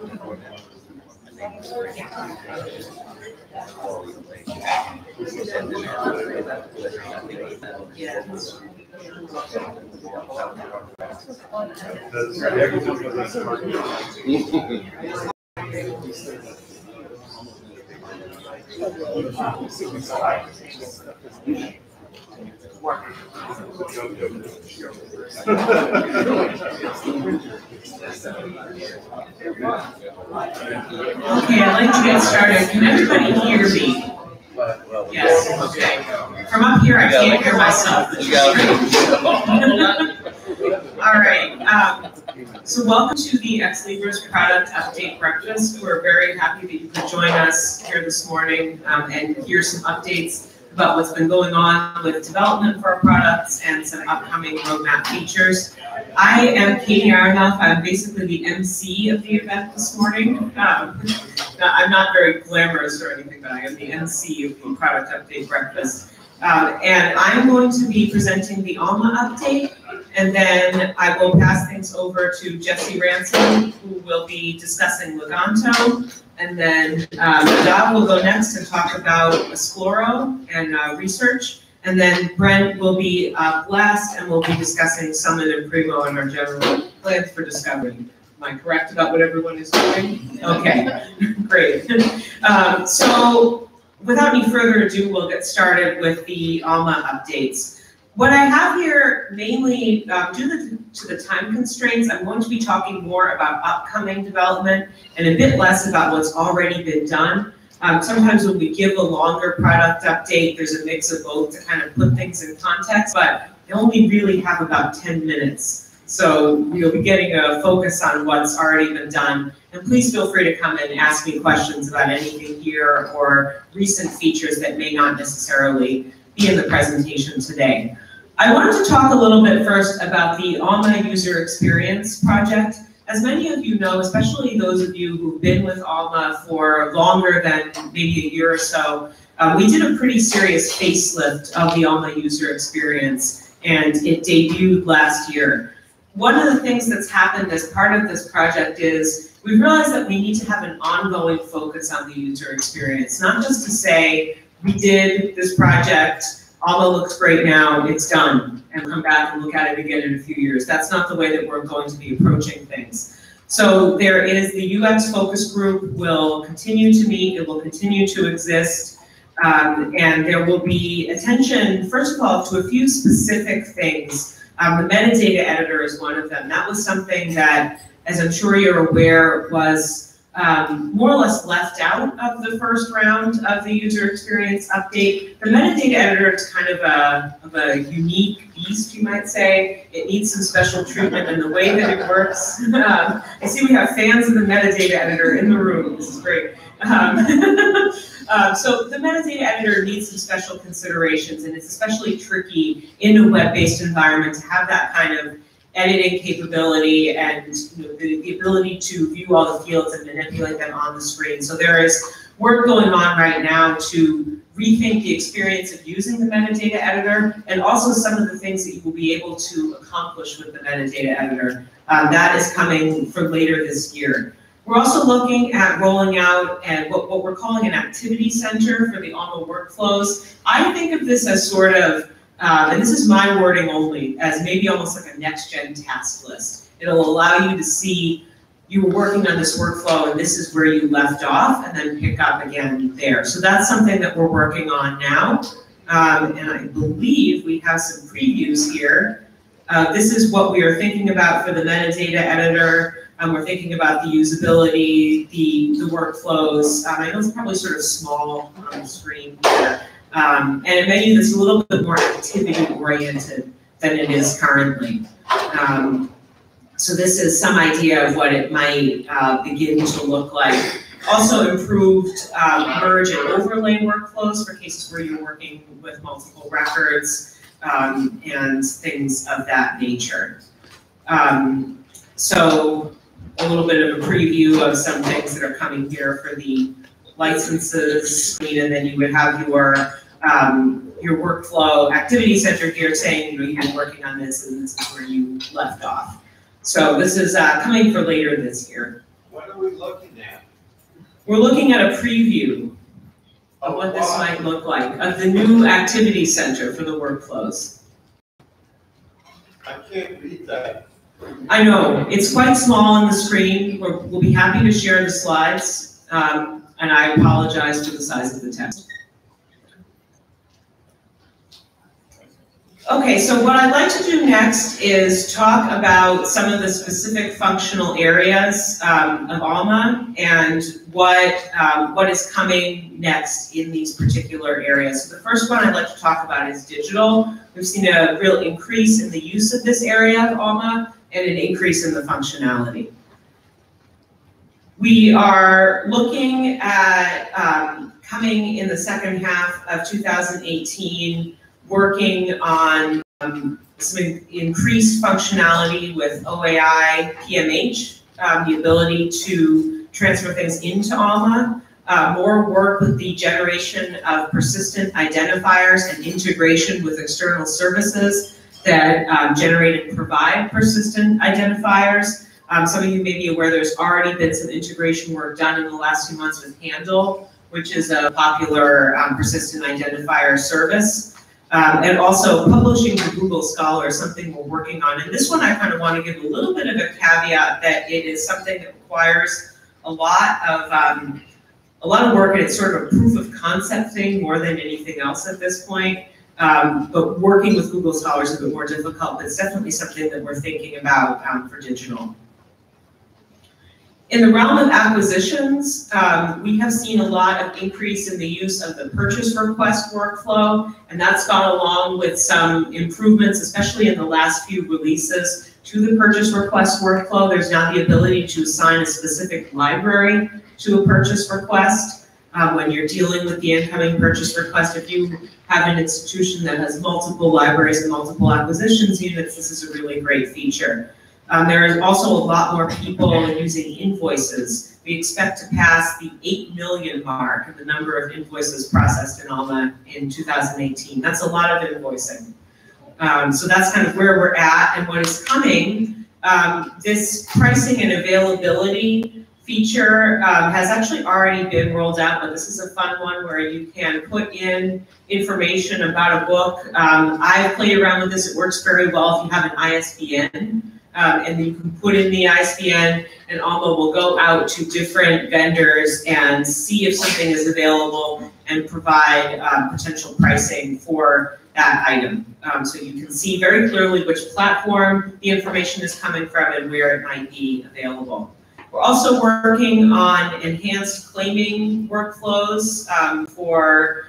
Okay, I'd like to get started. Can everybody hear me? Yes, okay. From up here, I can't hear myself. All right. So welcome to the Libris Product Update Breakfast. We're very happy that you could join us here this morning and hear some updates about what's been going on with development for our products and some upcoming roadmap features. I am Katie Aronoff. I'm basically the MC of the event this morning. I'm not very glamorous or anything, but I am the MC of the Product Update Breakfast. And I'm going to be presenting the Alma update, and then I will pass things over to Jesse Ransom, who will be discussing Leganto, and then Dob will go next and talk about Esploro and research, and then Brent will be last, and we'll be discussing Summit and Primo and our general plans for discovery. Am I correct about what everyone is doing? Okay, great. So without any further ado, we'll get started with the Alma updates. What I have here, mainly due to the time constraints, I'm going to be talking more about upcoming development and a bit less about what's already been done. Sometimes when we give a longer product update, there's a mix of both to kind of put things in context, but I only really have about 10 minutes. So you'll be getting a focus on what's already been done. And please feel free to come and ask me questions about anything here or recent features that may not necessarily be in the presentation today. I wanted to talk a little bit first about the Alma User Experience project. As many of you know, especially those of you who've been with Alma for longer than maybe a year or so, we did a pretty serious facelift of the Alma User Experience, and it debuted last year. One of the things that's happened as part of this project is we realized that we need to have an ongoing focus on the user experience, not just to say, we did this project, Alma looks great now, it's done, and come back and look at it again in a few years. That's not the way that we're going to be approaching things. So there is the UX focus group will continue to meet, it will continue to exist, and there will be attention, first of all, to a few specific things. The metadata editor is one of them. That was something that, as I'm sure you're aware, was more or less left out of the first round of the user experience update. The metadata editor is kind of a unique beast, you might say. It needs some special treatment in the way that it works. I see we have fans of the metadata editor in the room. This is great. So the metadata editor needs some special considerations, and it's especially tricky in a web-based environment to have that kind of editing capability and the ability to view all the fields and manipulate them on the screen. So there is work going on right now to rethink the experience of using the metadata editor, and also some of the things that you will be able to accomplish with the metadata editor. That is coming for later this year. We're also looking at rolling out what we're calling an activity center for the Alma workflows. I think of this as sort of, and this is my wording only, as maybe almost like a next-gen task list. It'll allow you to see you were working on this workflow and this is where you left off, and then pick up again there. So that's something that we're working on now. And I believe we have some previews here. This is what we are thinking about for the metadata editor. We're thinking about the usability, the workflows. I know it's probably sort of small on the screen here. And it may this a little bit more activity-oriented than it is currently. So this is some idea of what it might begin to look like. Also improved merge and overlay workflows for cases where you're working with multiple records and things of that nature. So a little bit of a preview of some things that are coming here for the licenses screen, and then you would have your workflow activity center here saying, you've been working on this and this is where you left off. So this is coming for later this year. What are we looking at? We're looking at a preview of what this might look like, of the new activity center for the workflows. I can't read that. I know, it's quite small on the screen. We'll be happy to share the slides, and I apologize for the size of the text. Okay, so what I'd like to do next is talk about some of the specific functional areas of ALMA and what is coming next in these particular areas. So the first one I'd like to talk about is digital. We've seen a real increase in the use of this area of ALMA and an increase in the functionality. We are looking at coming in the second half of 2018, working on some increased functionality with OAI PMH, the ability to transfer things into ALMA, more work with the generation of persistent identifiers and integration with external services that generate and provide persistent identifiers. Some of you may be aware there's already been some integration work done in the last few months with Handle, which is a popular persistent identifier service. And also publishing to Google Scholar is something we're working on. And this one I kind of want to give a little bit of a caveat that it is something that requires a lot of work, and it's sort of a proof of concept thing more than anything else at this point. But working with Google Scholar is a bit more difficult, but it's definitely something that we're thinking about for digital. In the realm of acquisitions, we have seen a lot of increase in the use of the purchase request workflow, and that's gone along with some improvements, especially in the last few releases, to the purchase request workflow. There's now the ability to assign a specific library to a purchase request. When you're dealing with the incoming purchase request, if you have an institution that has multiple libraries and multiple acquisitions units, this is a really great feature. There is also a lot more people using invoices. We expect to pass the 8 million mark of the number of invoices processed in ALMA in 2018. That's a lot of invoicing. So that's kind of where we're at and what is coming. This pricing and availability feature has actually already been rolled out, but this is a fun one where you can put in information about a book. I've played around with this. It works very well if you have an ISBN. And then you can put in the ISBN, and ALMA will go out to different vendors and see if something is available and provide potential pricing for that item. So you can see very clearly which platform the information is coming from and where it might be available. We're also working on enhanced claiming workflows for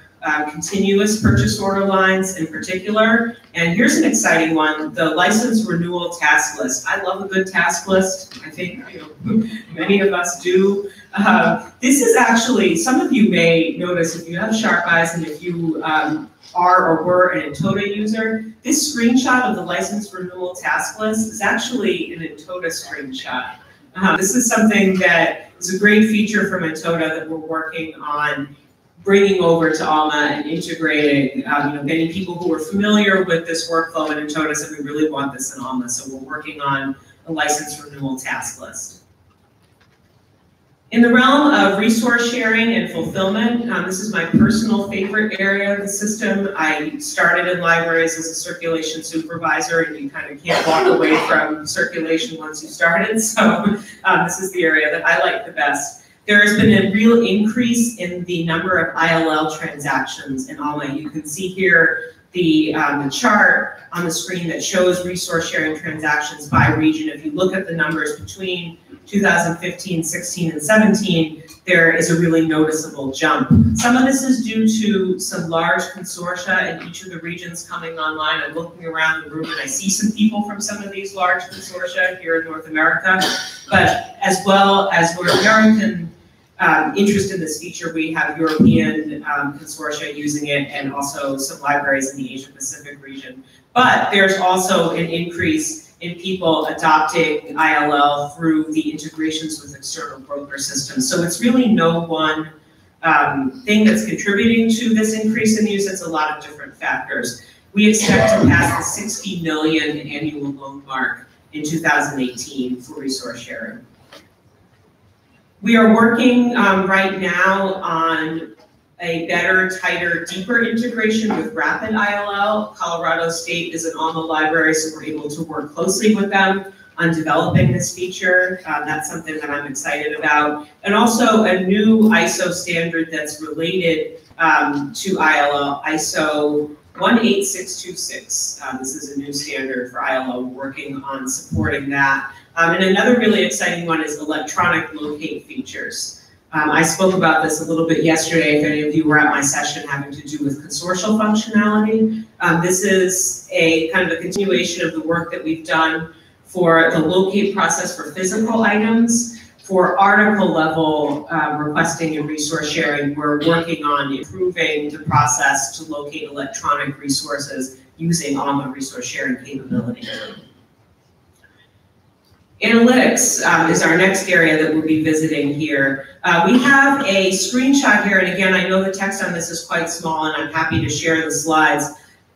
continuous purchase order lines in particular. And here's an exciting one, the license renewal task list. I love a good task list. I think many of us do. This is actually, some of you may notice if you have sharp eyes and if you are or were an Entoda user, this screenshot of the license renewal task list is actually an Entoda screenshot. This is something that is a great feature from Entoda that we're working on bringing over to ALMA and integrating. Many people who are familiar with this workflow in Entoda said we really want this in ALMA, so we're working on a license renewal task list. In the realm of resource sharing and fulfillment, this is my personal favorite area of the system. I started in libraries as a circulation supervisor, and you kind of can't walk away from circulation once you started, so this is the area that I like the best. There has been a real increase in the number of ILL transactions in ALMA. You can see here the chart on the screen that shows resource sharing transactions by region. If you look at the numbers between 2015, 16, and 17, there is a really noticeable jump. Some of this is due to some large consortia in each of the regions coming online. I'm looking around the room and I see some people from some of these large consortia here in North America, but as well as North American interest in this feature, we have European consortia using it and also some libraries in the Asia Pacific region. But there's also an increase in people adopting ILL through the integrations with external broker systems. So it's really no one thing that's contributing to this increase in use. It's a lot of different factors. We expect to pass the 60 million annual loan mark in 2018 for resource sharing. We are working right now on a better, tighter, deeper integration with Rapid ILL. Colorado State is an ALMA library, so we're able to work closely with them on developing this feature. That's something that I'm excited about. And also a new ISO standard that's related to ILL, ISO 18626. This is a new standard for ILL. We're working on supporting that. And another really exciting one is electronic locate features. I spoke about this a little bit yesterday, if any of you were at my session having to do with consortial functionality. This is a kind of a continuation of the work that we've done for the locate process for physical items. For article level requesting and resource sharing, we're working on improving the process to locate electronic resources using ALMA resource sharing capability. Analytics is our next area that we'll be visiting here. We have a screenshot here, and again, I know the text on this is quite small, and I'm happy to share the slides.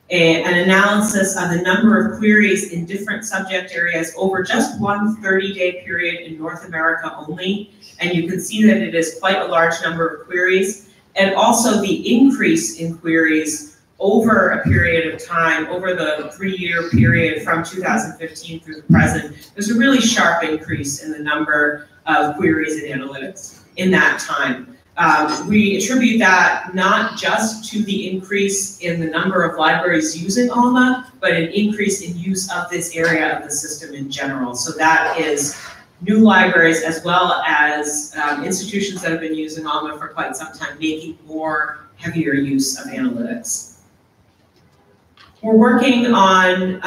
An analysis on the number of queries in different subject areas over just one 30-day period in North America only. And you can see that it is quite a large number of queries. And also the increase in queries over a period of time, over the 3-year period from 2015 through the present. There's a really sharp increase in the number of queries in analytics in that time. We attribute that not just to the increase in the number of libraries using ALMA, but an increase in use of this area of the system in general. So that is new libraries as well as institutions that have been using ALMA for quite some time, making more heavier use of analytics. We're working on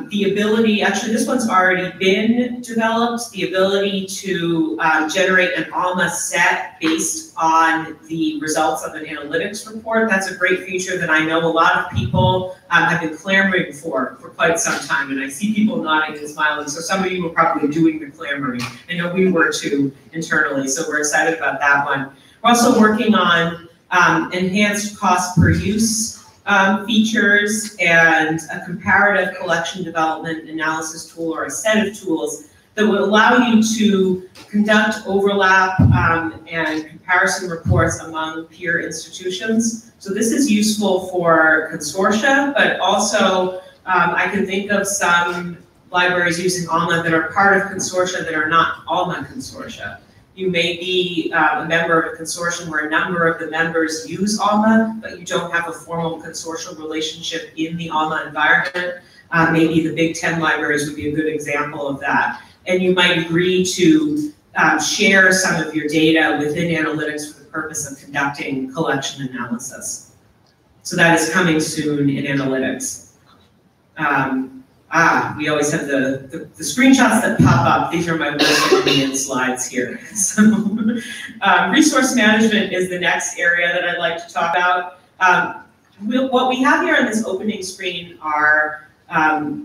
the ability, actually this one's already been developed, the ability to generate an ALMA set based on the results of an analytics report. That's a great feature that I know a lot of people have been clamoring for quite some time, and I see people nodding and smiling, so some of you were probably doing the clamoring. I know we were too internally, so we're excited about that one. We're also working on enhanced cost per use features and a comparative collection development analysis tool or a set of tools that would allow you to conduct overlap and comparison reports among peer institutions. So this is useful for consortia, but also I can think of some libraries using ALMA that are part of consortia that are not ALMA consortia. You may be a member of a consortium where a number of the members use ALMA, but you don't have a formal consortial relationship in the ALMA environment. Maybe the Big 10 libraries would be a good example of that. And you might agree to share some of your data within analytics for the purpose of conducting collection analysis. So that is coming soon in analytics. We always have the screenshots that pop up. These are my most slides here. So, resource management is the next area that I'd like to talk about. What we have here on this opening screen are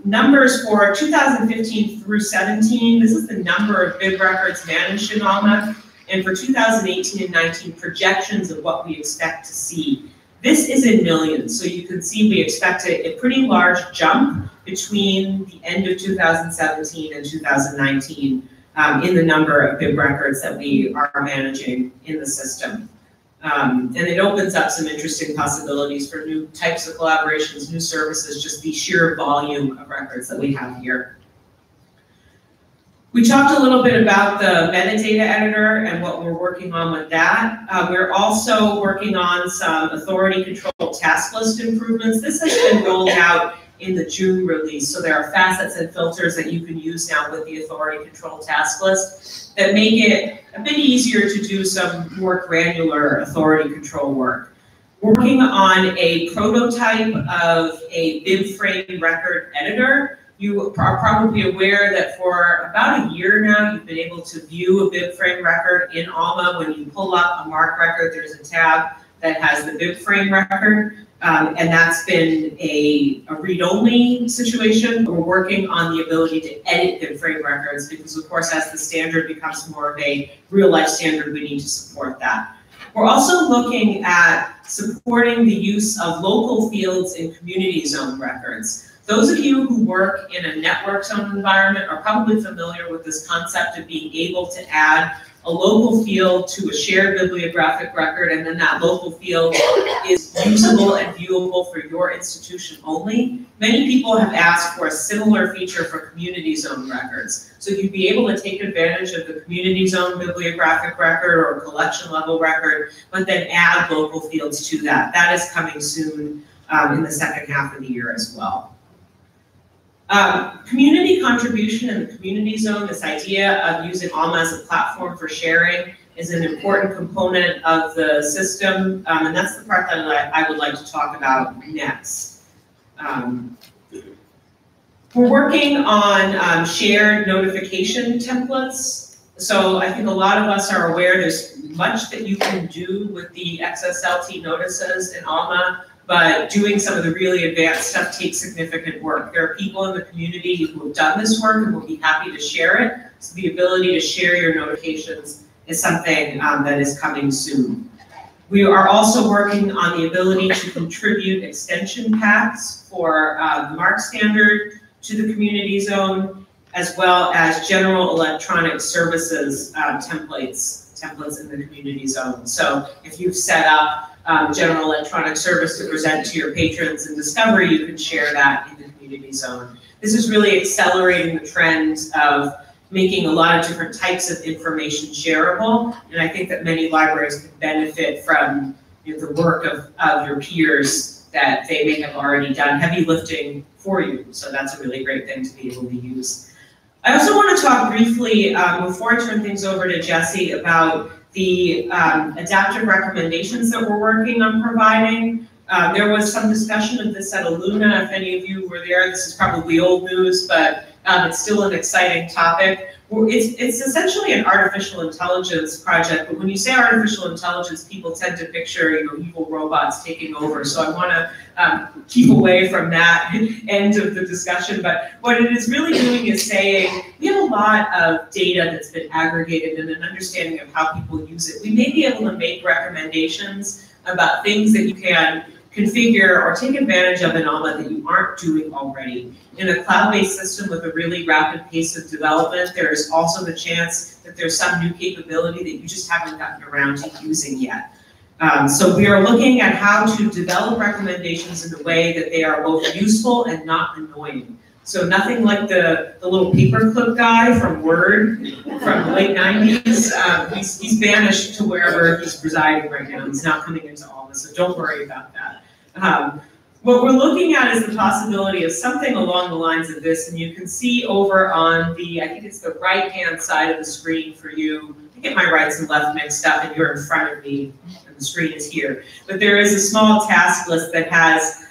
numbers for 2015 through 17. This is the number of bib records managed in ALMA. And for 2018 and 19, projections of what we expect to see. This is in millions, so you can see we expect a pretty large jump between the end of 2017 and 2019 in the number of bib records that we are managing in the system. And it opens up some interesting possibilities for new types of collaborations, new services, just the sheer volume of records that we have here. We talked a little bit about the metadata editor and what we're working on with that. We're also working on some authority control task list improvements. This has been rolled out in the June release, so there are facets and filters that you can use now with the authority control task list that make it a bit easier to do some more granular authority control work. We're working on a prototype of a bib frame record editor. You are probably aware that for about a year now, you've been able to view a bib frame record in ALMA. When you pull up a MARC record, there's a tab that has the bib frame record, and that's been a read-only situation. We're working on the ability to edit bib frame records because, of course, as the standard becomes more of a real-life standard, we need to support that. We're also looking at supporting the use of local fields in community zone records. Those of you who work in a network zone environment are probably familiar with this concept of being able to add a local field to a shared bibliographic record, and then that local field is usable and viewable for your institution only. Many people have asked for a similar feature for community zone records. So you'd be able to take advantage of the community zone bibliographic record or collection level record, but then add local fields to that. That is coming soon in the second half of the year as well. Community contribution in the community zone, this idea of using Alma as a platform for sharing, is an important component of the system, and that's the part that I would like to talk about next. We're working on shared notification templates. So I think a lot of us are aware there's much that you can do with the XSLT notices in Alma, but doing some of the really advanced stuff takes significant work. There are people in the community who have done this work and will be happy to share it. So the ability to share your notifications is something that is coming soon. We are also working on the ability to contribute extension packs for the MARC standard to the community zone, as well as general electronic services templates in the community zone. So if you've set up general electronic service to present to your patrons in Discovery, you can share that in the community zone. This is really accelerating the trend of making a lot of different types of information shareable, and I think that many libraries could benefit from the work of your peers that they may have already done heavy lifting for you, so that's a really great thing to be able to use. I also want to talk briefly, before I turn things over to Jesse, about the adaptive recommendations that we're working on providing. There was some discussion of this at Aluna. If any of you were there, this is probably old news, but it's still an exciting topic. It's essentially an artificial intelligence project, but when you say artificial intelligence, people tend to picture evil robots taking over. So I want to keep away from that end of the discussion. But what it is really doing is saying we have a lot of data that's been aggregated and an understanding of how people use it. We may be able to make recommendations about things that you can configure or take advantage of in Alma that you aren't doing already. In a cloud-based system with a really rapid pace of development, there's also the chance that there's some new capability that you just haven't gotten around to using yet. So we are looking at how to develop recommendations in a way that they are both useful and not annoying. So nothing like the little paperclip guy from Word from the late 90s. He's banished to wherever he's residing right now. He's not coming into Alma, so don't worry about that. What we're looking at is the possibility of something along the lines of this, and you can see over on the, I think it's the right-hand side of the screen for you. I get my rights and left mixed up, and you're in front of me, and the screen is here. But there is a small task list that has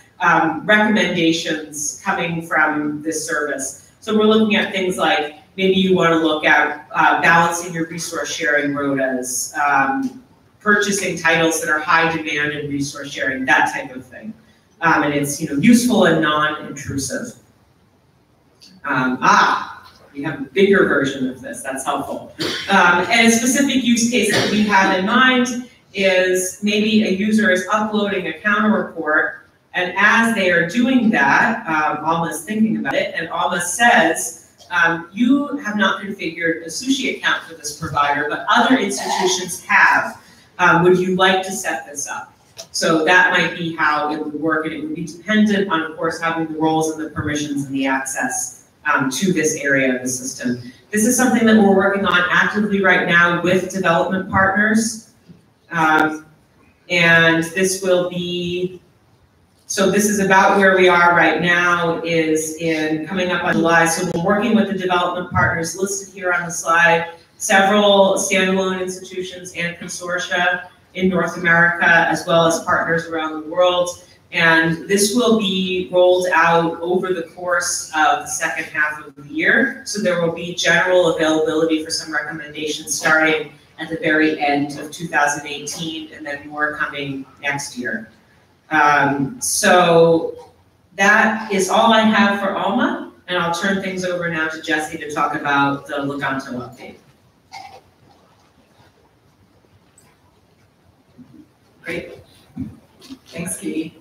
recommendations coming from this service. So we're looking at things like maybe you want to look at balancing your resource sharing quotas, purchasing titles that are high demand in resource sharing, that type of thing. And it's useful and non-intrusive. We have a bigger version of this, that's helpful. And a specific use case that we have in mind is maybe a user is uploading a counter report, and as they are doing that, Alma is thinking about it, and Alma says, you have not configured a sushi account for this provider, but other institutions have. Would you like to set this up? So that might be how it would work, and it would be dependent on, of course, having the roles and the permissions and the access to this area of the system. This is something that we're working on actively right now with development partners. And this will be, so this is about where we are right now, is in coming up on July. So we're working with the development partners listed here on the slide, several standalone institutions and consortia in North America, as well as partners around the world. And this will be rolled out over the course of the second half of the year. So there will be general availability for some recommendations starting at the very end of 2018, and then more coming next year. So that is all I have for Alma, and I'll turn things over now to Jesse to talk about the Leganto update. Great. Thanks, Katie.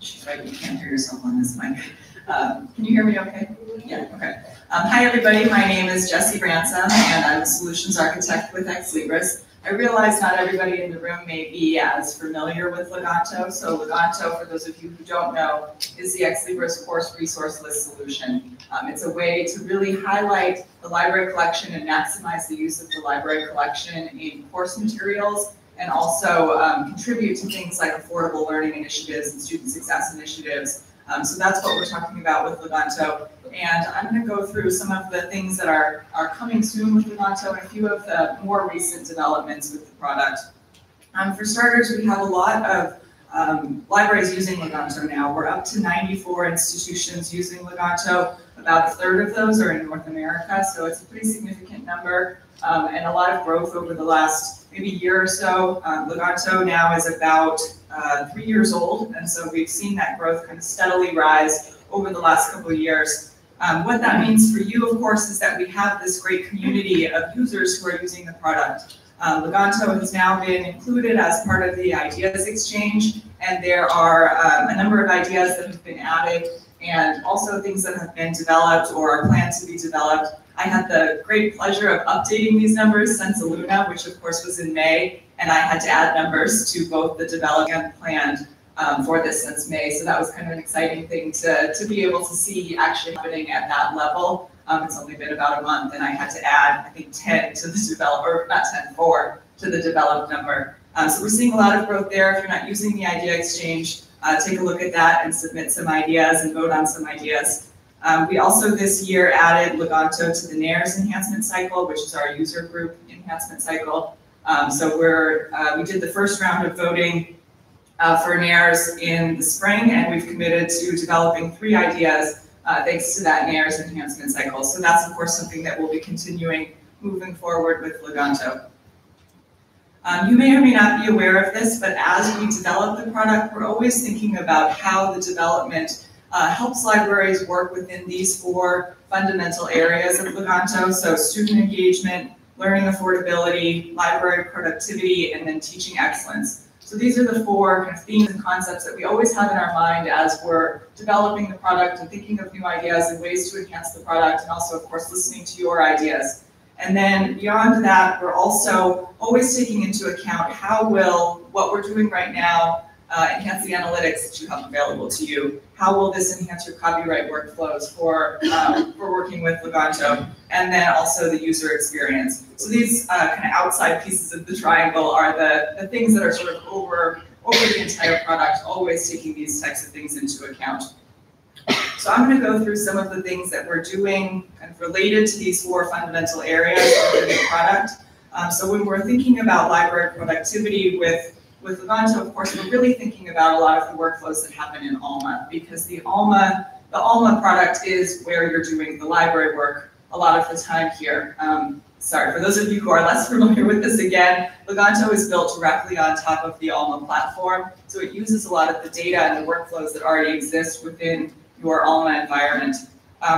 She's right, you can't hear yourself on this mic. Can you hear me okay? Yeah, okay. Hi everybody, my name is Jessie Ransom and I'm a solutions architect with Libris. I realize not everybody in the room may be as familiar with Leganto. So Leganto, for those of you who don't know, is the Libris course resource list solution. It's a way to really highlight the library collection and maximize the use of the library collection in course materials, and also contribute to things like affordable learning initiatives and student success initiatives. So that's what we're talking about with Leganto. And I'm going to go through some of the things that are coming soon with Leganto and a few of the more recent developments with the product. For starters, we have a lot of libraries using Leganto now. We're up to 94 institutions using Leganto. About a third of those are in North America, so it's a pretty significant number and a lot of growth over the last maybe year or so. Leganto now is about 3 years old, and so we've seen that growth kind of steadily rise over the last couple of years. What that means for you, of course, is that we have this great community of users who are using the product. Leganto has now been included as part of the Ideas Exchange, and there are a number of ideas that have been added and also things that have been developed or are planned to be developed. I had the great pleasure of updating these numbers since Luna, which of course was in May, and I had to add numbers to both the developed and planned for this since May. So that was kind of an exciting thing to be able to see actually happening at that level. It's only been about a month, and I had to add, I think, 10 to the developed, or not 10, 4 to the developed number. So we're seeing a lot of growth there. If you're not using the Idea Exchange, take a look at that and submit some ideas and vote on some ideas. We also this year added Leganto to the NAIRS enhancement cycle, which is our user group enhancement cycle. So we did the first round of voting for NAIRS in the spring, and we've committed to developing 3 ideas thanks to that NAIRS enhancement cycle. So that's of course something that we'll be continuing moving forward with Leganto. You may or may not be aware of this, but as we develop the product, we're always thinking about how the development helps libraries work within these 4 fundamental areas of Leganto. So student engagement, learning affordability, library productivity, and then teaching excellence. So these are the 4 kind of themes and concepts that we always have in our mind as we're developing the product and thinking of new ideas and ways to enhance the product, and also, of course, listening to your ideas. And then beyond that, we're also always taking into account how will what we're doing right now enhance the analytics that you have available to you. How will this enhance your copyright workflows for working with Leganto, and then also the user experience. So these kind of outside pieces of the triangle are the things that are sort of over the entire product, always taking these types of things into account. So I'm going to go through some of the things that we're doing kind of related to these 4 fundamental areas within the product. So when we're thinking about library productivity with Leganto, of course, we're really thinking about a lot of the workflows that happen in Alma, because the Alma product is where you're doing the library work a lot of the time here. Sorry, for those of you who are less familiar with this again, Leganto is built directly on top of the Alma platform, so it uses a lot of the data and the workflows that already exist within your Alma environment.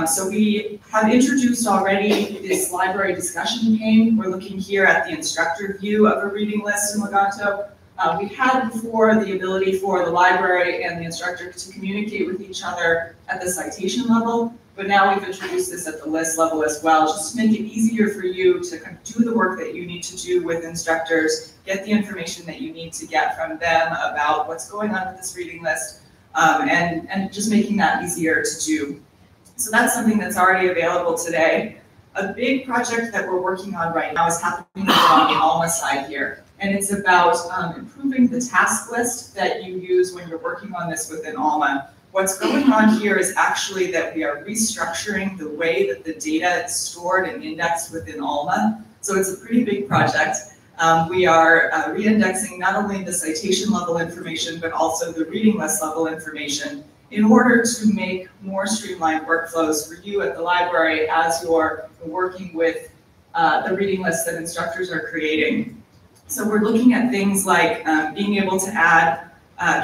So we have introduced already this library discussion pane. We're looking here at the instructor view of a reading list in Leganto. We had before the ability for the library and the instructor to communicate with each other at the citation level, but now we've introduced this at the list level as well, just to make it easier for you to kind of do the work that you need to do with instructors, get the information that you need to get from them about what's going on with this reading list, and just making that easier to do. So that's something that's already available today. A big project that we're working on right now is happening on the Alma side here. And it's about improving the task list that you use when you're working on this within Alma. What's going on here is actually that we are restructuring the way that the data is stored and indexed within Alma. So it's a pretty big project. We are re-indexing not only the citation level information, but also the reading list level information in order to make more streamlined workflows for you at the library as you're working with the reading lists that instructors are creating. So we're looking at things like being able to add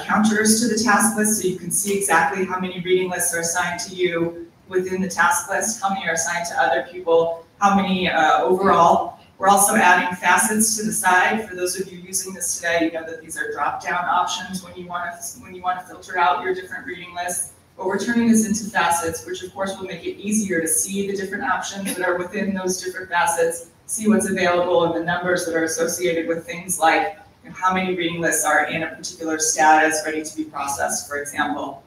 counters to the task list, so you can see exactly how many reading lists are assigned to you within the task list, how many are assigned to other people, how many overall. We're also adding facets to the side. For those of you using this today, you know that these are drop-down options when you want to filter out your different reading lists. but we're turning this into facets, which of course will make it easier to see the different options that are within those different facets, see what's available and the numbers that are associated with things like how many reading lists are in a particular status ready to be processed, for example.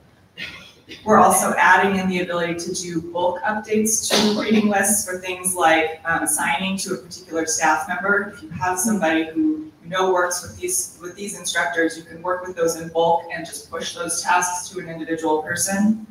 We're also adding in the ability to do bulk updates to reading lists for things like assigning to a particular staff member. If you have somebody who you know works with these instructors, you can work with those in bulk and just push those tasks to an individual person.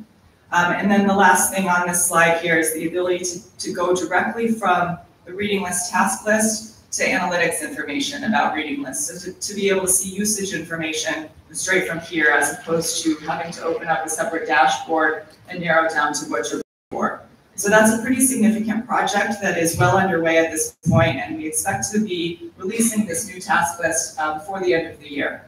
And then the last thing on this slide here is the ability to go directly from the reading list task list to analytics information about reading lists. So to be able to see usage information straight from here, as opposed to having to open up a separate dashboard and narrow down to what you're looking for. So that's a pretty significant project that is well underway at this point, and we expect to be releasing this new task list before the end of the year.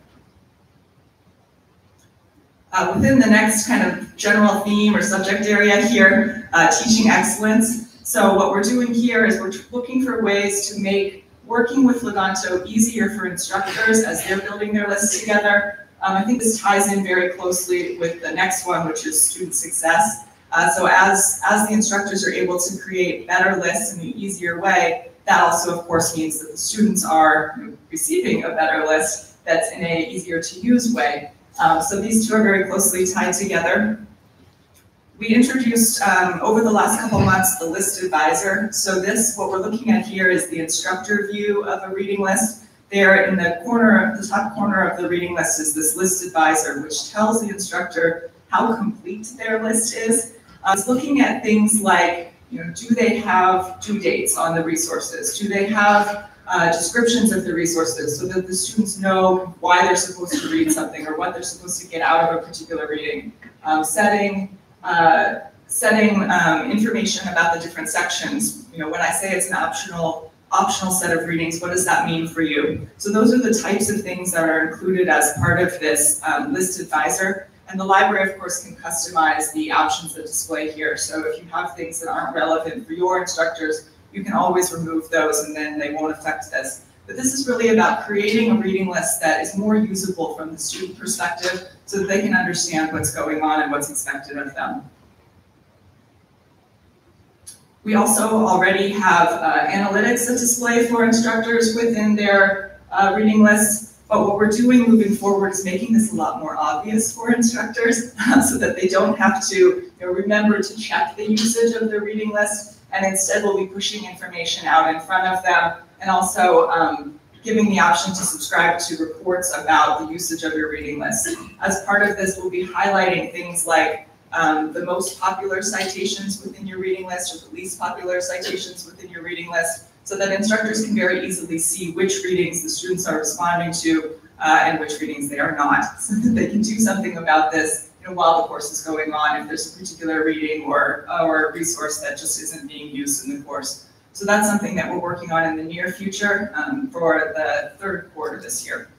Within the next kind of general theme or subject area here, teaching excellence. So what we're doing here is we're looking for ways to make working with Leganto easier for instructors as they're building their lists together. I think this ties in very closely with the next one, which is student success. So as the instructors are able to create better lists in an easier way, that also of course means that the students are receiving a better list that's in an easier to use way. So these two are very closely tied together. We introduced over the last couple months the list advisor. So what we're looking at here is the instructor view of a reading list. There in the top corner of the reading list is this list advisor, which tells the instructor how complete their list is. It's looking at things like, do they have due dates on the resources? Do they have descriptions of the resources so that the students know why they're supposed to read something or what they're supposed to get out of a particular reading? Setting information about the different sections. When I say it's an optional set of readings, what does that mean for you? So those are the types of things that are included as part of this list advisor. And the library, of course, can customize the options that display here. So if you have things that aren't relevant for your instructors, you can always remove those and then they won't affect this. But this is really about creating a reading list that is more usable from the student perspective so that they can understand what's going on and what's expected of them. We also already have analytics that display for instructors within their reading lists. But what we're doing moving forward is making this a lot more obvious for instructors so that they don't have to remember to check the usage of their reading list, and instead we'll be pushing information out in front of them and also giving the option to subscribe to reports about the usage of your reading list. As part of this, we'll be highlighting things like the most popular citations within your reading list or the least popular citations within your reading list, so that instructors can very easily see which readings the students are responding to and which readings they are not, so that they can do something about this while the course is going on if there's a particular reading or a resource that just isn't being used in the course. So that's something that we're working on in the near future for the third quarter this year.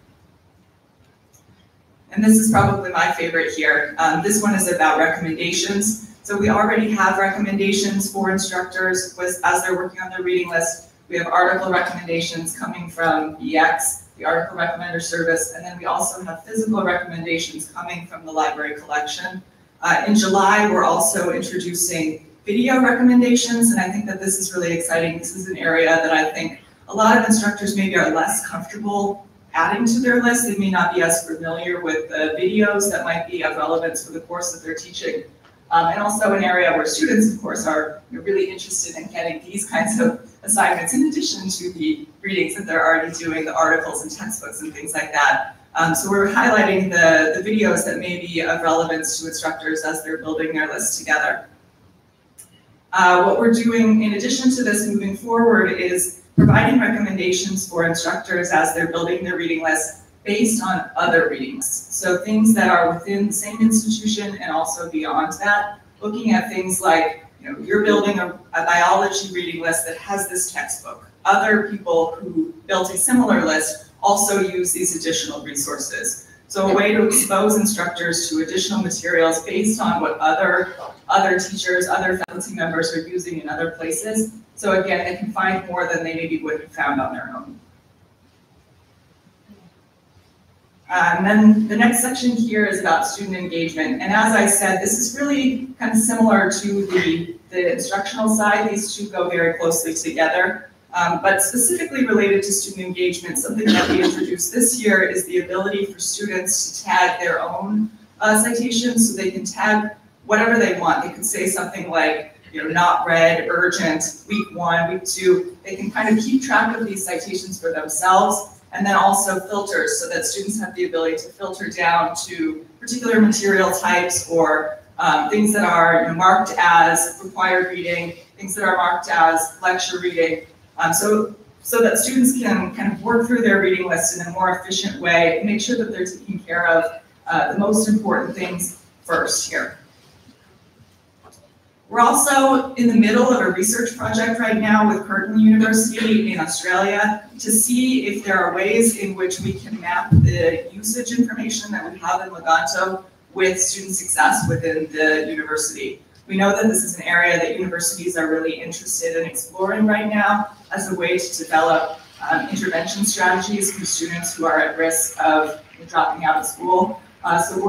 And this is probably my favorite here. This one is about recommendations. So we already have recommendations for instructors as they're working on their reading list. We have article recommendations coming from EX, the Article Recommender Service, and then we also have physical recommendations coming from the library collection. In July, we're also introducing video recommendations, and I think that this is really exciting. This is an area that I think a lot of instructors maybe are less comfortable adding to their list. They may not be as familiar with the videos that might be of relevance for the course that they're teaching. And also an area where students, of course, are really interested in getting these kinds of assignments in addition to the readings that they're already doing, the articles and textbooks and things like that. So we're highlighting the videos that may be of relevance to instructors as they're building their list together. What we're doing in addition to this moving forward is providing recommendations for instructors as they're building their reading list based on other reading lists. So things that are within the same institution and also beyond that, looking at things like, you're building a biology reading list that has this textbook. Other people who built a similar list also use these additional resources. So a way to expose instructors to additional materials based on what other teachers, other faculty members are using in other places. So again, they can find more than they maybe would have found on their own. And then the next section here is about student engagement. And as I said, this is really kind of similar to the instructional side. These two go very closely together. But specifically related to student engagement, something that we introduced this year is the ability for students to tag their own citations, so they can tag whatever they want. They could say something like, not read, urgent, week 1, week 2. They can kind of keep track of these citations for themselves, and then also filters so that students have the ability to filter down to particular material types or things that are marked as required reading, things that are marked as lecture reading, so that students can kind of work through their reading list in a more efficient way and make sure that they're taking care of the most important things first here. We're also in the middle of a research project right now with Curtin University in Australia to see if there are ways in which we can map the usage information that we have in Leganto with student success within the university. We know that this is an area that universities are really interested in exploring right now as a way to develop intervention strategies for students who are at risk of dropping out of school. So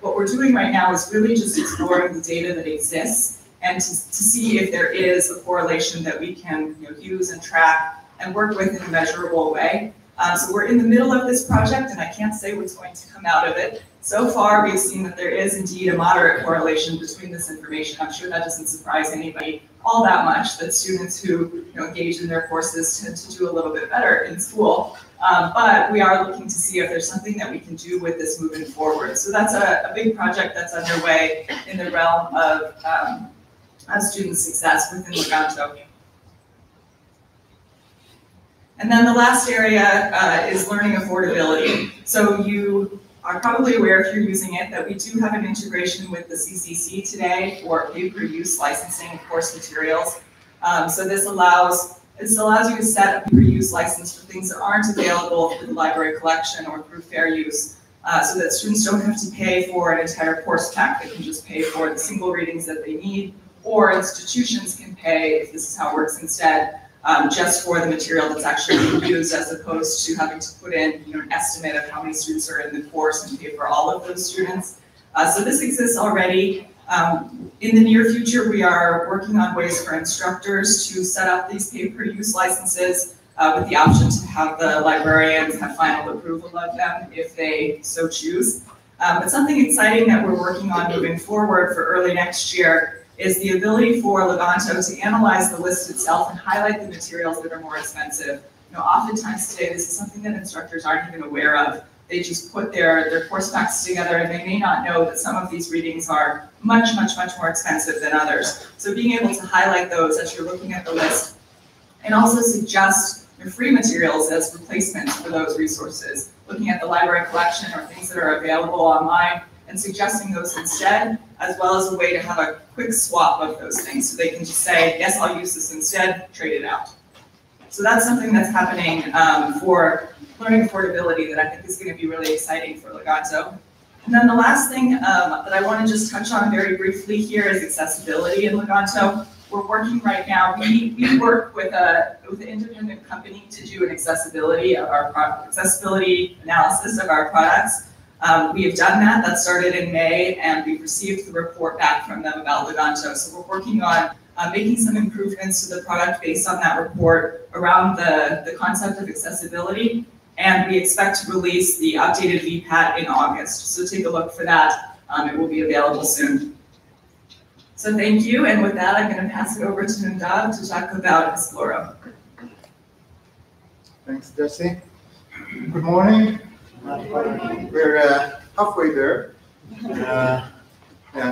what we're doing right now is really just exploring the data that exists and to see if there is a correlation that we can use and track and work with in a measurable way. So we're in the middle of this project, and I can't say what's going to come out of it. So far, we've seen that there is indeed a moderate correlation between this information. I'm sure that doesn't surprise anybody all that much, that students who engage in their courses tend to do a little bit better in school. But we are looking to see if there's something that we can do with this moving forward. So that's a big project that's underway in the realm of student success within Leganto. And then the last area is learning affordability. So you are probably aware, if you're using it, that we do have an integration with the CCC today for pay-per-use licensing of course materials. So this allows you to set a pay-per-use license for things that aren't available through the library collection or through fair use, so that students don't have to pay for an entire course pack. They can just pay for the single readings that they need, or institutions can pay, if this is how it works instead, just for the material that's actually being used, as opposed to having to put in an estimate of how many students are in the course and pay for all of those students. So this exists already. In the near future, we are working on ways for instructors to set up these pay-per-use licenses with the option to have the librarians have final approval of them if they so choose. But something exciting that we're working on moving forward for early next year is the ability for Leganto to analyze the list itself and highlight the materials that are more expensive. Oftentimes today, this is something that instructors aren't even aware of. They just put their course packs together, and they may not know that some of these readings are much, much, much more expensive than others. So being able to highlight those as you're looking at the list, and also suggest free materials as replacements for those resources, looking at the library collection or things that are available online, and suggesting those instead, as well as a way to have a quick swap of those things, so they can just say, yes, I'll use this instead, trade it out. So that's something that's happening for learning affordability that I think is going to be really exciting for Leganto. And then the last thing that I want to just touch on very briefly here is accessibility in Leganto. We're working right now, we work with an independent company to do an accessibility analysis of our products. We have done that. That started in May, and we've received the report back from them about Leganto. So we're working on making some improvements to the product based on that report around the concept of accessibility. And we expect to release the updated VPAT in August. So take a look for that. It will be available soon. So thank you. And with that, I'm going to pass it over to Nadav to talk about Esploro. Thanks, Jesse. Good morning. We're halfway there.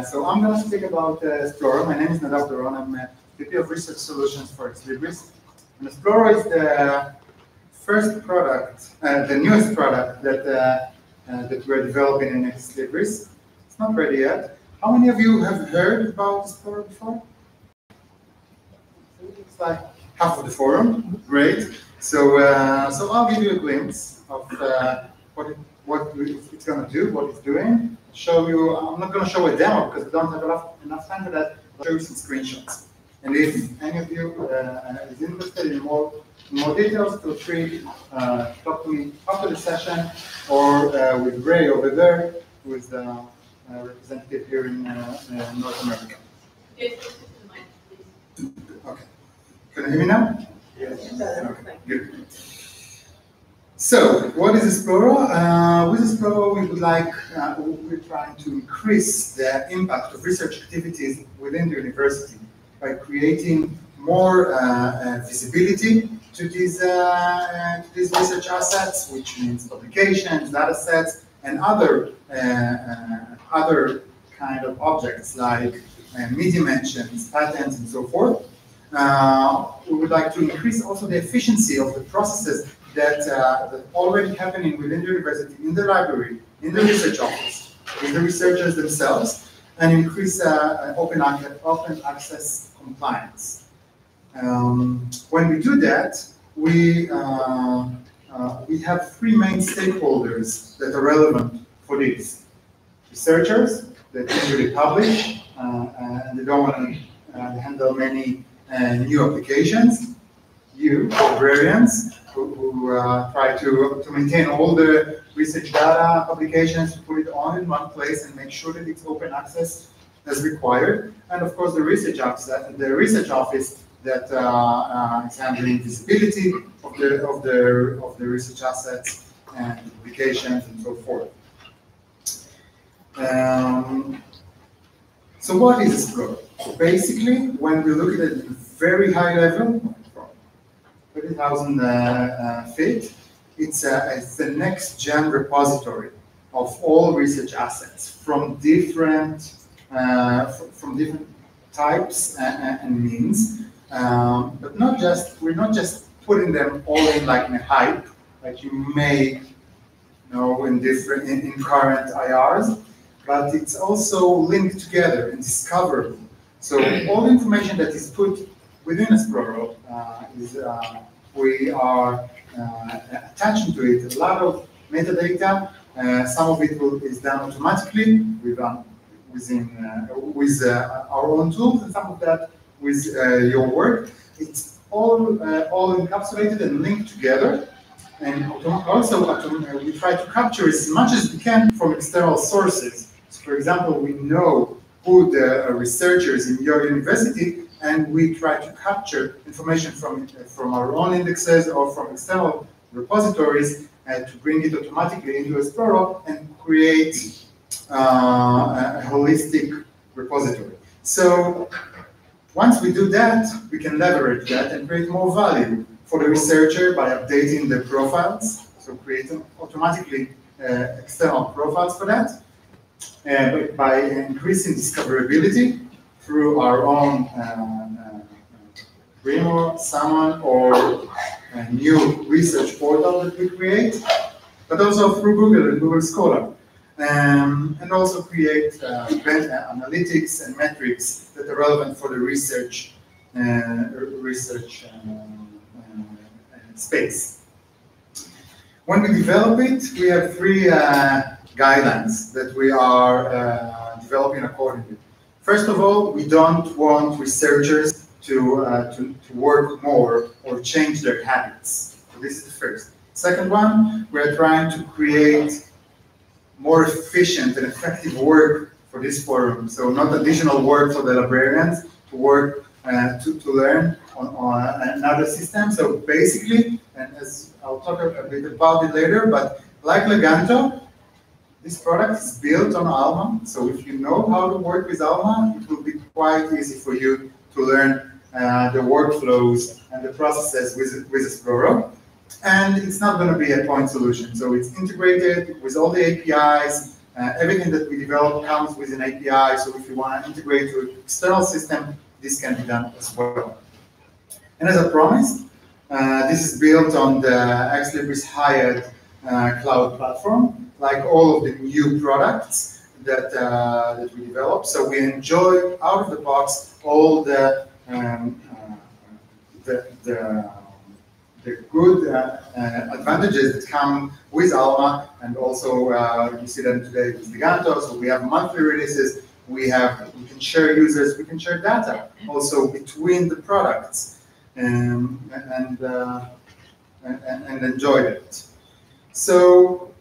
So I'm going to speak about Esploro. My name is Nadav Doron. I'm VP of Research Solutions for Libris. And Esploro is the first product, the newest product that we're developing in Libris. It's not ready yet. How many of you have heard about Esploro before? It's like half of the forum. Great. So I'll give you a glimpse of what it's going to do, what it's doing. Show you. I'm not going to show a demo because we don't have enough time for that. I'll show you some screenshots. And if any of you is interested in more more details, feel free to talk to me after the session or with Ray over there, who is the representative here in North America. Okay. Can you hear me now? Yes. Okay, good. So, what is Explorer? With Explorer, we would like, we're trying to increase the impact of research activities within the university by creating more visibility to these research assets, which means publications, data sets, and other kind of objects like media mentions, patents, and so forth. We would like to increase also the efficiency of the processes that already happening within the university, in the library, in the research office, with the researchers themselves, and increase open access compliance. When we do that, we have three main stakeholders that are relevant for this. Researchers that usually publish and they don't want to handle many new applications. You, librarians, who try to maintain all the research data publications, to put it all in one place and make sure that it's open access as required. And of course, the research office that is handling visibility of the research assets and publications and so forth. So what is Explorer? Basically, when we look at it at a very high level, 30,000 feet, it's the next-gen repository of all research assets from different types and means, but we're not just putting them all in like in a hype, like you may know in current IRs, but it's also linked together and discoverable. So all the information that is put within Explorer we are attaching to it a lot of metadata. Some of it is done automatically with our own tools, and some of that with your work. It's all encapsulated and linked together. And also, we try to capture as much as we can from external sources. So, for example, we know who the researchers in your university, and we try to capture information from our own indexes or from external repositories to bring it automatically into Explorer and create a holistic repository. So once we do that, we can leverage that and create more value for the researcher by updating the profiles, so creating automatically external profiles for that, by increasing discoverability through our own Primo, Summon, or a new research portal that we create, but also through Google and Google Scholar. And also create analytics and metrics that are relevant for the research space. When we develop it, we have three guidelines that we are developing accordingly. First of all, we don't want researchers to work more or change their habits. So this is the first. Second one, we're trying to create more efficient and effective work for this forum. So not additional work for the librarians to work to learn on another system. So basically, and as I'll talk a bit about it later, but like Leganto, this product is built on Alma. So if you know how to work with Alma, it will be quite easy for you to learn the workflows and the processes with Explorer. And it's not going to be a point solution. So it's integrated with all the APIs. Everything that we develop comes with an API. So if you want to integrate to an external system, this can be done as well. And as I promised, this is built on the Libris Hired cloud platform, like all of the new products that we develop. So we enjoy out of the box all the good advantages that come with Alma, and also you see them today with Leganto. So we have monthly releases, we can share users, we can share data also between the products, and and enjoyed it. So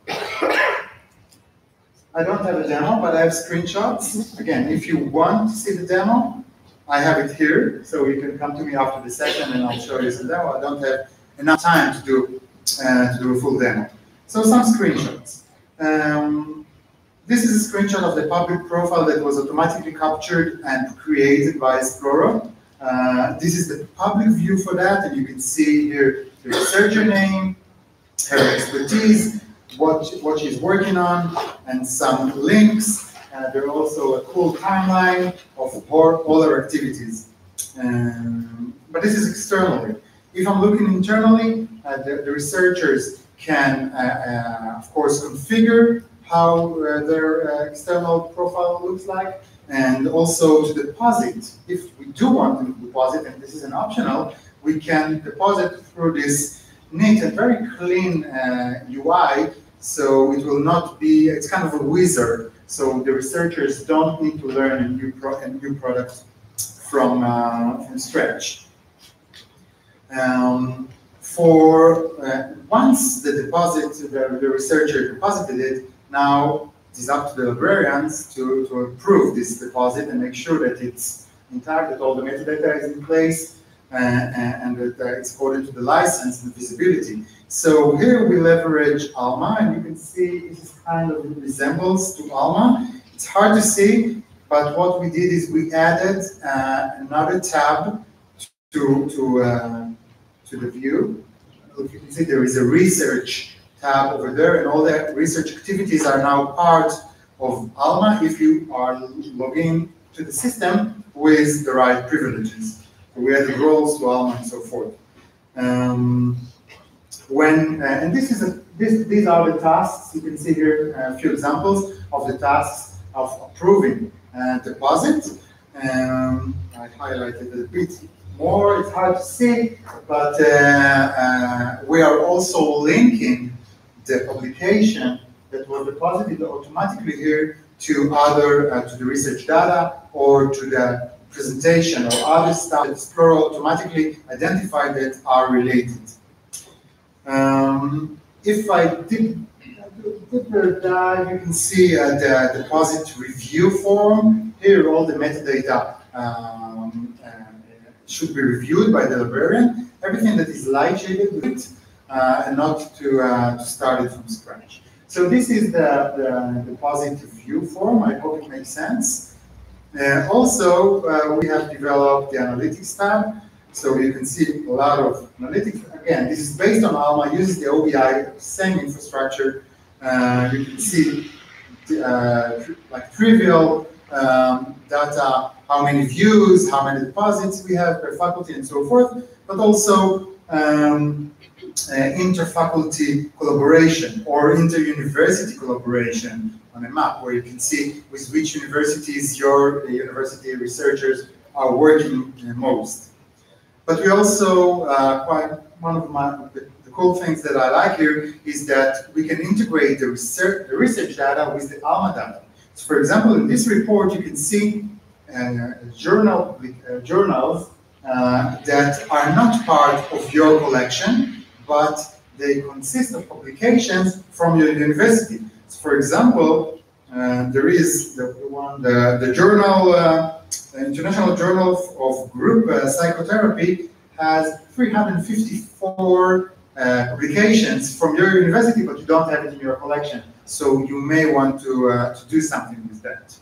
I don't have a demo, but I have screenshots. Again, if you want to see the demo, I have it here, so you can come to me after the session and I'll show you some demo. I don't have enough time to do a full demo. So some screenshots. This is a screenshot of the public profile that was automatically captured and created by Explorer. This is the public view for that, and you can see here the researcher name, her expertise, what she's working on, and some links. There's also a cool timeline of all her activities. But this is externally. If I'm looking internally, the researchers can, of course, configure how their external profile looks like, and also to deposit. If we do want to deposit, and this is an optional, we can deposit through this neat and very clean UI, so it will not be, it's kind of a wizard, so the researchers don't need to learn a new product from scratch. Once the researcher deposited it, now it is up to the librarians to approve this deposit and make sure that it's intact, that all the metadata is in place, and that it's according to the license and visibility. So here we leverage Alma, and you can see it kind of resembles to Alma. It's hard to see, but what we did is we added another tab to the view. If you can see, there is a research tab over there, and all the research activities are now part of Alma if you are logging to the system with the right privileges. So we added roles to Alma and so forth. And these are the tasks. You can see here a few examples of the tasks of approving deposit. I highlighted a bit more. It's hard to see, but we are also linking the publication that was deposited automatically here to to the research data or to the presentation or other stuff that Explorer automatically identified that are related. If I did deeper dive, you can see the deposit review form. Here, all the metadata should be reviewed by the librarian. Everything that is light shaded with it, and not to start it from scratch. So this is the deposit view form. I hope it makes sense. Also, we have developed the analytics tab. So you can see a lot of analytics. Again, this is based on Alma, uses the OBI, same infrastructure. You can see like trivial data, how many views, how many deposits we have per faculty, and so forth, but also inter-faculty collaboration or inter-university collaboration on a map, where you can see with which universities your university researchers are working most. But we also, one of the cool things that I like here is that we can integrate the research data with the Alma data. So for example, in this report, you can see journals that are not part of your collection, but they consist of publications from your university. So for example, there is the journal, the International Journal of Group Psychotherapy has 354 publications from your university, but you don't have it in your collection. So you may want to do something with that.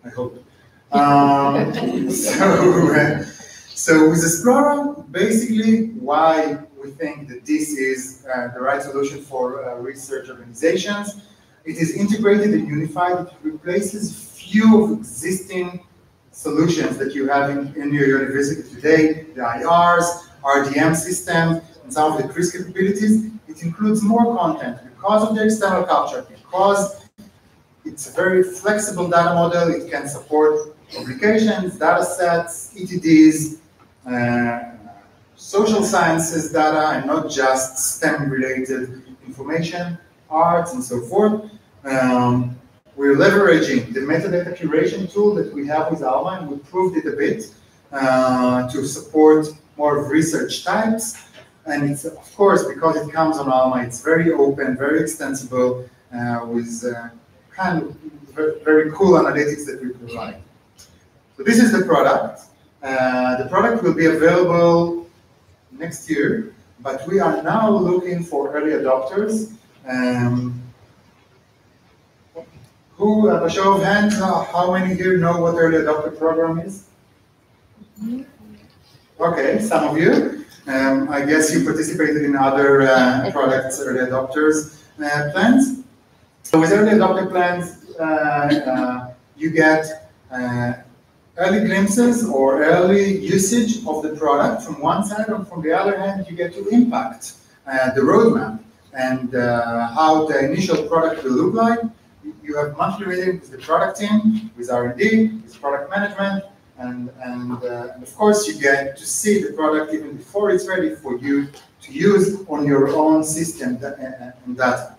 I hope. So with Explorer, basically why we think that this is the right solution for research organizations. It is integrated and unified. It replaces few of existing solutions that you have in your university today, the IRs, RDM systems, and some of the CRIS capabilities. It includes more content because of the external capture, because it's a very flexible data model. It can support publications, data sets, ETDs, social sciences data, and not just STEM-related information, arts, and so forth. We're leveraging the metadata curation tool that we have with Alma, and we proved it a bit to support more of research types. And it's, of course, because it comes on Alma, it's very open, very extensible, with kind of very cool analytics that we provide. So this is the product. The product will be available next year, but we are now looking for early adopters. A show of hands, how many here know what early adopter program is? Okay, some of you. I guess you participated in other products, early adopters plans. So with early adopter plans, you get early glimpses or early usage of the product from one side, and from the other hand, you get to impact the roadmap and how the initial product will look like. You have monthly meetings with the product team, with R&D, with product management, and of course you get to see the product even before it's ready for you to use on your own system and data.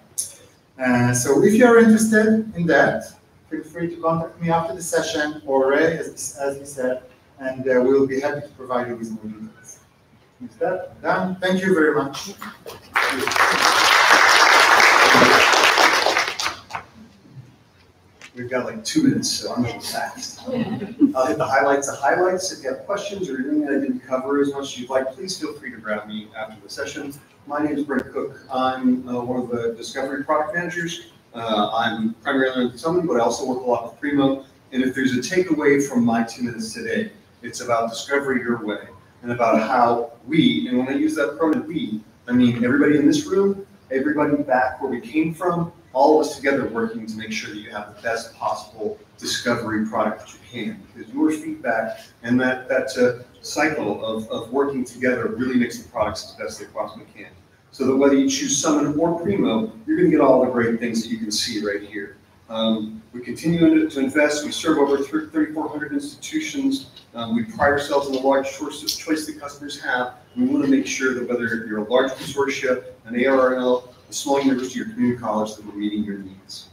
So if you're interested in that, feel free to contact me after the session, or Ray, as he said, and we'll be happy to provide you with more details. With that, I'm done. Thank you very much. We've got like 2 minutes, so I'm going fast. I'll hit the highlights. If you have questions or anything that I didn't cover as much as you'd like, please feel free to grab me after the session. My name is Brent Cook. I'm one of the discovery product managers. I'm primarily on Summon, but I also work a lot with Primo. And if there's a takeaway from my 2 minutes today, it's about discovery your way and about how we, and when I use that pronoun we, I mean everybody in this room, everybody back where we came from, all of us together working to make sure that you have the best possible discovery product that you can. Because your feedback and that cycle of working together really makes the products as best they possibly can. So that whether you choose Summon or Primo, you're going to get all the great things that you can see right here. We continue to invest. We serve over 3,400 institutions. We pride ourselves on the large choice that customers have. We want to make sure that whether you're a large consortia, an ARRL, a small university or community college, that we're meeting your needs.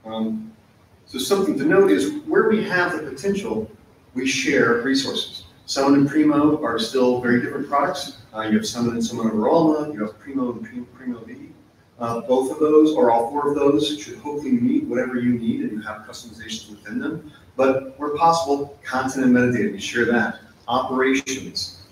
So something to note is where we have the potential, we share resources. Summon and Primo are still very different products. You have Summon and Summon over Alma, you have Primo and Primo V. Both of those, or all 4 of those, should hopefully meet whatever you need, and you have customizations within them. But where possible, content and metadata, we share that. Operations,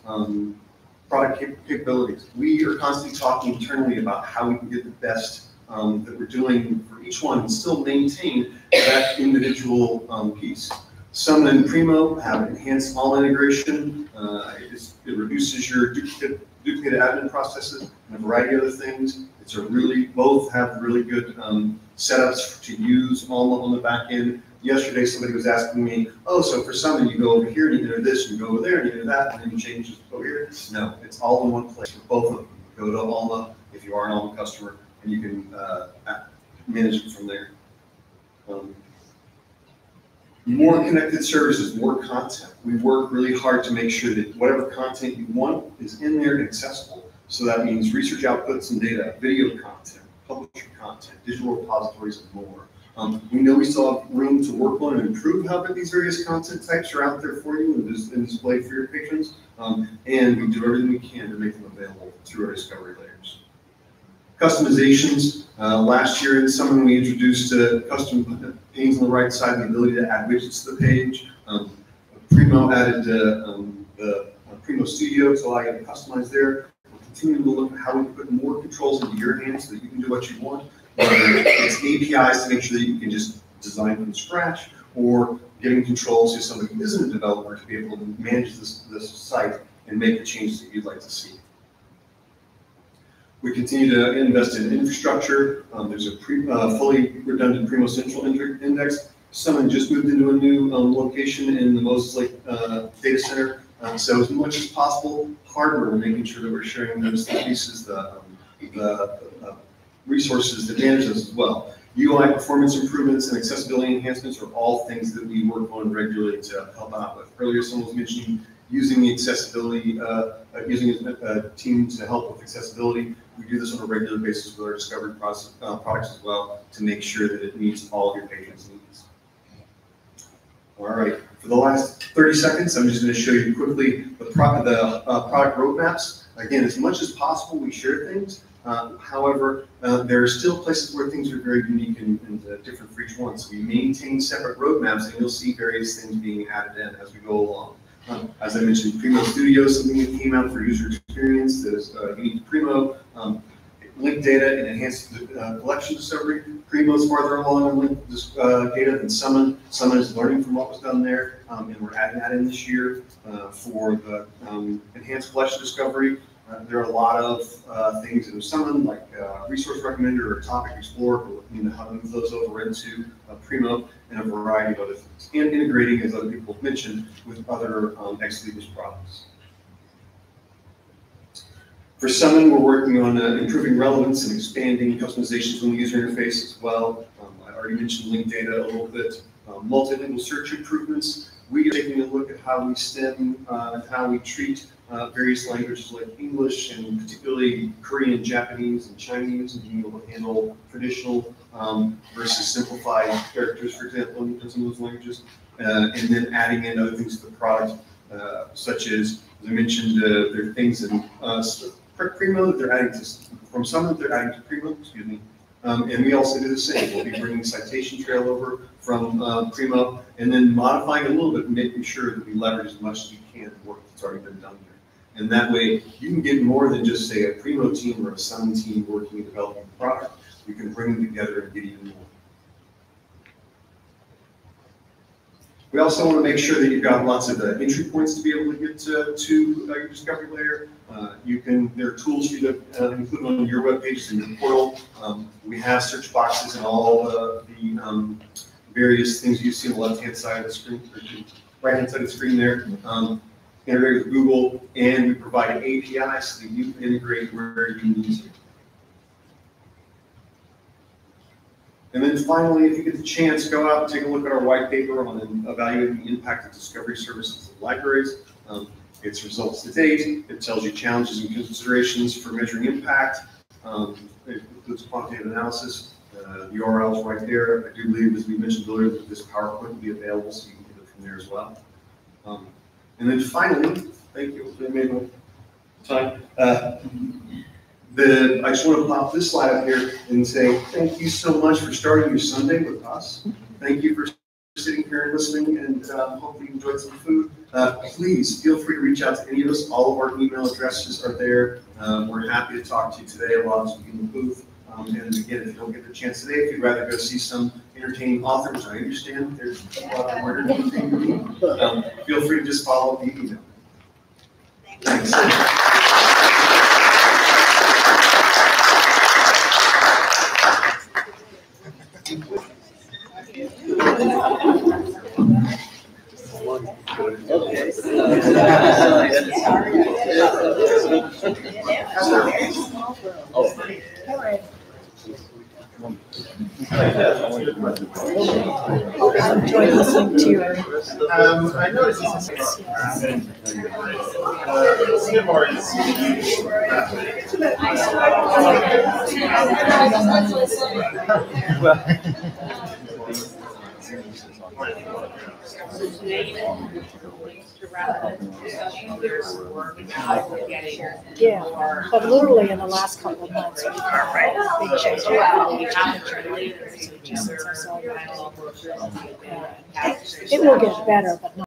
product capabilities. We are constantly talking internally about how we can get the best that we're doing for each one and still maintain that individual piece. Summon and Primo have enhanced Alma integration. It reduces your duplicate admin processes and a variety of other things. It's both have really good setups to use Alma on the back end. Yesterday, somebody was asking me, oh, so for Summon, you go over here and you enter this, and you go over there and you enter that, and then you change this over here. No, it's all in one place for both of them. Go to Alma if you are an Alma customer, and you can manage it from there. More connected services, more content. We work really hard to make sure that whatever content you want is in there and accessible. So that means research outputs and data, video content, publisher content, digital repositories, and more. We know we still have room to work on and improve how these various content types are out there for you and displayed for your patrons. And we do everything we can to make them available through our discovery layers. Customizations. Last year in Summon, we introduced custom panes on the right side, the ability to add widgets to the page. Primo added the Primo Studio to allow you to customize there. We'll continue to look at how we can put more controls into your hands so that you can do what you want. It's APIs to make sure that you can just design from scratch, or giving controls to somebody who isn't a developer to be able to manage this site and make the changes that you'd like to see. We continue to invest in infrastructure. There's a fully redundant Primo Central Index. Summon just moved into a new location in the Moses Lake data center. So as much as possible, hardware, we're making sure that we're sharing those pieces, the resources that manage those as well. UI performance improvements and accessibility enhancements are all things that we work on regularly to help out with. Earlier, someone was mentioning using the accessibility, using a team to help with accessibility. We do this on a regular basis with our discovery products as well to make sure that it meets all of your patrons' needs. All right, for the last 30 seconds, I'm just going to show you quickly the product roadmaps. Again, as much as possible, we share things. However, there are still places where things are very unique and different for each one. So we maintain separate roadmaps, and you'll see various things being added in as we go along. As I mentioned, Primo Studio, something that came out for user experience that is unique to Primo. Linked data and enhanced collection discovery. Primo's farther along on linked data than Summon. Summon is learning from what was done there, and we're adding that in this year for the enhanced collection discovery. There are a lot of things in Summon, like resource recommender or topic explorer, we're looking into how to move those over into Primo, and a variety of other things. And integrating, as other people have mentioned, with other Ex Libris products. For Summon, we're working on improving relevance and expanding customizations on the user interface as well. I already mentioned linked data a little bit. Multilingual search improvements. We are taking a look at how we stem and how we treat various languages like English and particularly Korean, Japanese, and Chinese, and being able to handle traditional versus simplified characters, for example, in some of those languages. And then adding in other things to the product, such as I mentioned, there are things in Primo that they're adding to, from Summon that they're adding to Primo, excuse me. And we also do the same. We'll be bringing citation trail over from Primo and then modifying it a little bit and making sure that we leverage as much as we can the work that's already been done here. And that way, you can get more than just, say, a Primo team or a Summon team working and developing the product. We can bring them together and get even more. We also want to make sure that you've got lots of entry points to be able to get to your discovery layer. There are tools for you to include on your web pages and your portal. We have search boxes and all the various things you see on the left-hand side of the screen, or right-hand side of the screen there. Integrate with Google, and we provide an API so that you can integrate where you need to. And then finally, if you get the chance, go out and take a look at our white paper on evaluating the impact of discovery services in libraries. Its results to date. It tells you challenges and considerations for measuring impact. It includes quantitative analysis. The URL is right there. I do believe, as we mentioned earlier, that this PowerPoint will be available, so you can get it from there as well. And then finally, thank you. I made my time. I just want to pop this slide up here and say thank you so much for starting your Sunday with us. Thank you for sitting here and listening, and hopefully you enjoyed some food. Please feel free to reach out to any of us. All of our email addresses are there. We're happy to talk to you today. A lot of us will be in the booth. And again, if you don't get the chance today, if you'd rather go see some entertaining authors, I understand there's a lot of more entertaining. Feel free to just follow the email. Thanks. I enjoyed listening to you. I noticed CMR Yeah, but literally in the last couple of months, we've had big changes. It will get better, but not.